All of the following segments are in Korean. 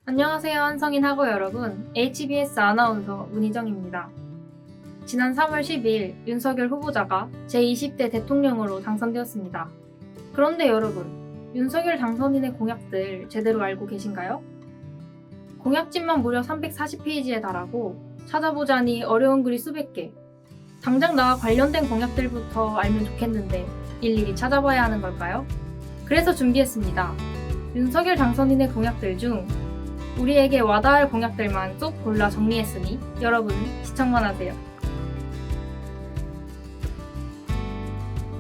안녕하세요, 한성인 학우 여러분. HBS 아나운서 문희정입니다. 지난 3월 10일 윤석열 후보자가 제20대 대통령으로 당선되었습니다. 그런데 여러분, 윤석열 당선인의 공약들 제대로 알고 계신가요? 공약집만 무려 340페이지에 달하고 찾아보자니 어려운 글이 수백 개. 당장 나와 관련된 공약들부터 알면 좋겠는데 일일이 찾아봐야 하는 걸까요? 그래서 준비했습니다. 윤석열 당선인의 공약들 중 우리에게 와닿을 공약들만 쏙 골라 정리했으니 여러분 시청만 하세요.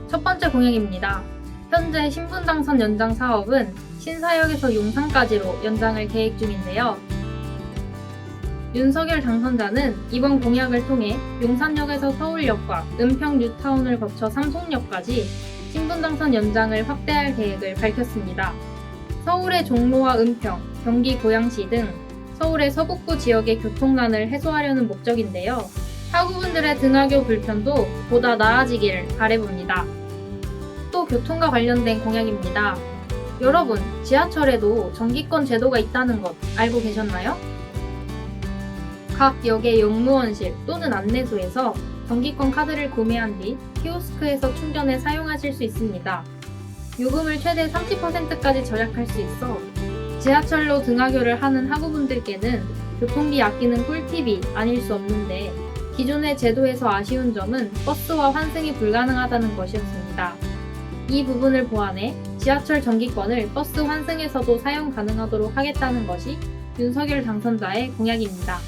첫 번째 공약입니다. 현재 신분 당선 연장 사업은 신사역에서 용산까지로 연장을 계획 중인데요. 윤석열 당선자는 이번 공약을 통해 용산역에서 서울역과 은평 뉴타운을 거쳐 삼성역까지 신분 당선 연장을 확대할 계획을 밝혔습니다. 서울의 종로와 은평, 경기 고양시 등 서울의 서북부 지역의 교통난을 해소하려는 목적인데요. 학우분들의 등하교 불편도 보다 나아지기를 바라봅니다. 또 교통과 관련된 공약입니다. 여러분, 지하철에도 정기권 제도가 있다는 것 알고 계셨나요? 각 역의 역무원실 또는 안내소에서 정기권 카드를 구매한 뒤 키오스크에서 충전해 사용하실 수 있습니다. 요금을 최대 30%까지 절약할 수 있어 지하철로 등하교를 하는 학우분들께는 교통비 아끼는 꿀팁이 아닐 수 없는데 기존의 제도에서 아쉬운 점은 버스와 환승이 불가능하다는 것이었습니다. 이 부분을 보완해 지하철 정기권을 버스 환승에서도 사용 가능하도록 하겠다는 것이 윤석열 당선자의 공약입니다.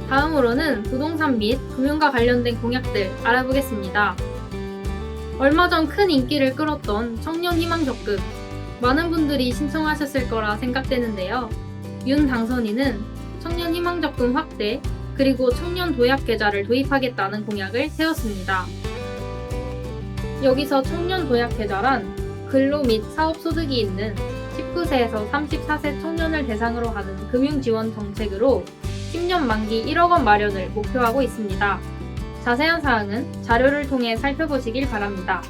다음으로는 부동산 및 금융과 관련된 공약들 알아보겠습니다. 얼마 전 큰 인기를 끌었던 청년희망적금, 많은 분들이 신청하셨을 거라 생각되는데요. 윤 당선인은 청년희망적금 확대, 그리고 청년도약계좌를 도입하겠다는 공약을 세웠습니다. 여기서 청년도약계좌란 근로 및 사업소득이 있는 19세에서 34세 청년을 대상으로 하는 금융지원 정책으로 10년 만기 1억 원 마련을 목표하고 있습니다. 자세한 사항은 자료를 통해 살펴보시길 바랍니다.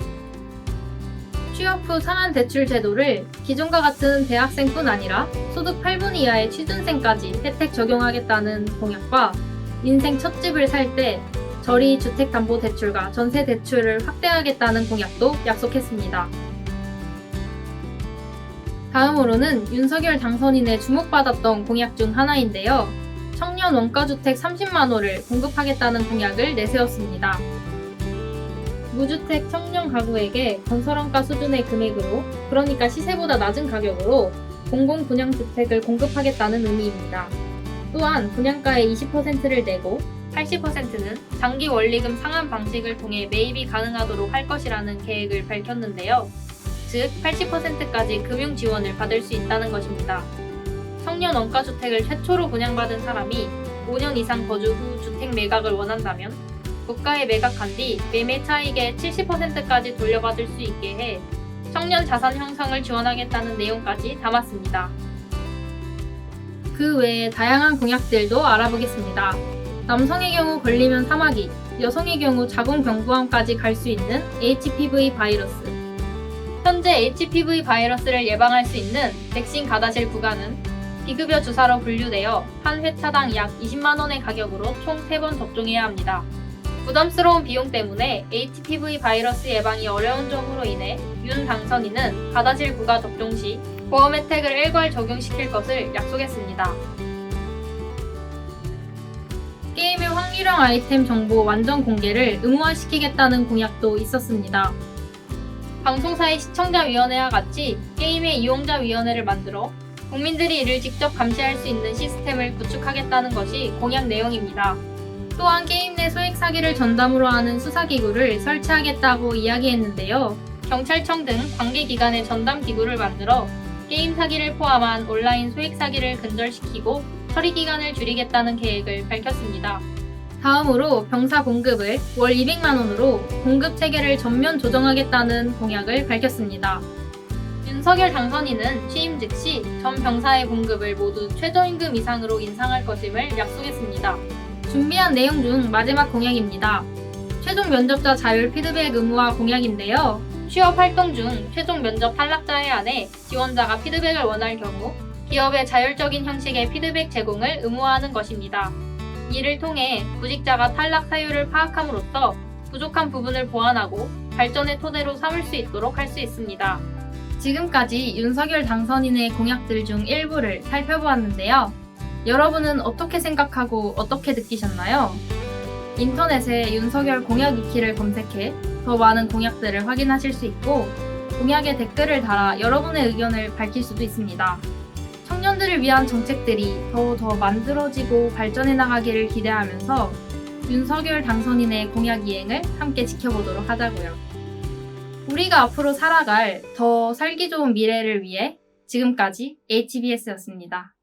취업 후 상한 대출 제도를 기존과 같은 대학생뿐 아니라 소득 8분 이하의 취준생까지 혜택 적용하겠다는 공약과 인생 첫 집을 살 때 저리 주택담보대출과 전세대출을 확대하겠다는 공약도 약속했습니다. 다음으로는 윤석열 당선인의 주목받았던 공약 중 하나인데요. 청년 원가주택 30만호를 공급하겠다는 공약을 내세웠습니다. 무주택 청년 가구에게 건설원가 수준의 금액으로, 그러니까 시세보다 낮은 가격으로 공공분양주택을 공급하겠다는 의미입니다. 또한 분양가의 20%를 내고 80%는 장기 원리금 상환 방식을 통해 매입이 가능하도록 할 것이라는 계획을 밝혔는데요. 즉 80%까지 금융 지원을 받을 수 있다는 것입니다. 청년 원가주택을 최초로 분양받은 사람이 5년 이상 거주 후 주택 매각을 원한다면 국가에 매각한 뒤 매매 차익의 70%까지 돌려받을 수 있게 해 청년 자산 형성을 지원하겠다는 내용까지 담았습니다. 그 외에 다양한 공약들도 알아보겠습니다. 남성의 경우 걸리면 사마귀, 여성의 경우 자궁경부암까지 갈 수 있는 HPV 바이러스. 현재 HPV 바이러스를 예방할 수 있는 백신 가다실 구간은 비급여 주사로 분류되어 한 회차당 약 20만원의 가격으로 총 3번 접종해야 합니다. 부담스러운 비용 때문에 HPV 바이러스 예방이 어려운 점으로 인해 윤 당선인은 가다실 구가 접종 시 보험 혜택을 일괄 적용시킬 것을 약속했습니다. 게임의 확률형 아이템 정보 완전 공개를 의무화시키겠다는 공약도 있었습니다. 방송사의 시청자위원회와 같이 게임의 이용자위원회를 만들어 국민들이 이를 직접 감시할 수 있는 시스템을 구축하겠다는 것이 공약 내용입니다. 또한 게임 내 소액 사기를 전담으로 하는 수사기구를 설치하겠다고 이야기했는데요. 경찰청 등 관계기관의 전담기구를 만들어 게임 사기를 포함한 온라인 소액 사기를 근절시키고 처리 기간을 줄이겠다는 계획을 밝혔습니다. 다음으로 병사 공급을 월 200만원으로 공급 체계를 전면 조정하겠다는 공약을 밝혔습니다. 윤석열 당선인은 취임 즉시 전 병사의 봉급을 모두 최저임금 이상으로 인상할 것임을 약속했습니다. 준비한 내용 중 마지막 공약입니다. 최종 면접자 자율 피드백 의무화 공약인데요. 취업 활동 중 최종 면접 탈락자에 한해 지원자가 피드백을 원할 경우 기업의 자율적인 형식의 피드백 제공을 의무화하는 것입니다. 이를 통해 구직자가 탈락 사유를 파악함으로써 부족한 부분을 보완하고 발전의 토대로 삼을 수 있도록 할 수 있습니다. 지금까지 윤석열 당선인의 공약들 중 일부를 살펴보았는데요. 여러분은 어떻게 생각하고 어떻게 느끼셨나요? 인터넷에 윤석열 공약 익히를 검색해 더 많은 공약들을 확인하실 수 있고 공약에 댓글을 달아 여러분의 의견을 밝힐 수도 있습니다. 청년들을 위한 정책들이 더 만들어지고 발전해 나가기를 기대하면서 윤석열 당선인의 공약 이행을 함께 지켜보도록 하자고요. 우리가 앞으로 살아갈 더 살기 좋은 미래를 위해 지금까지 HBS였습니다.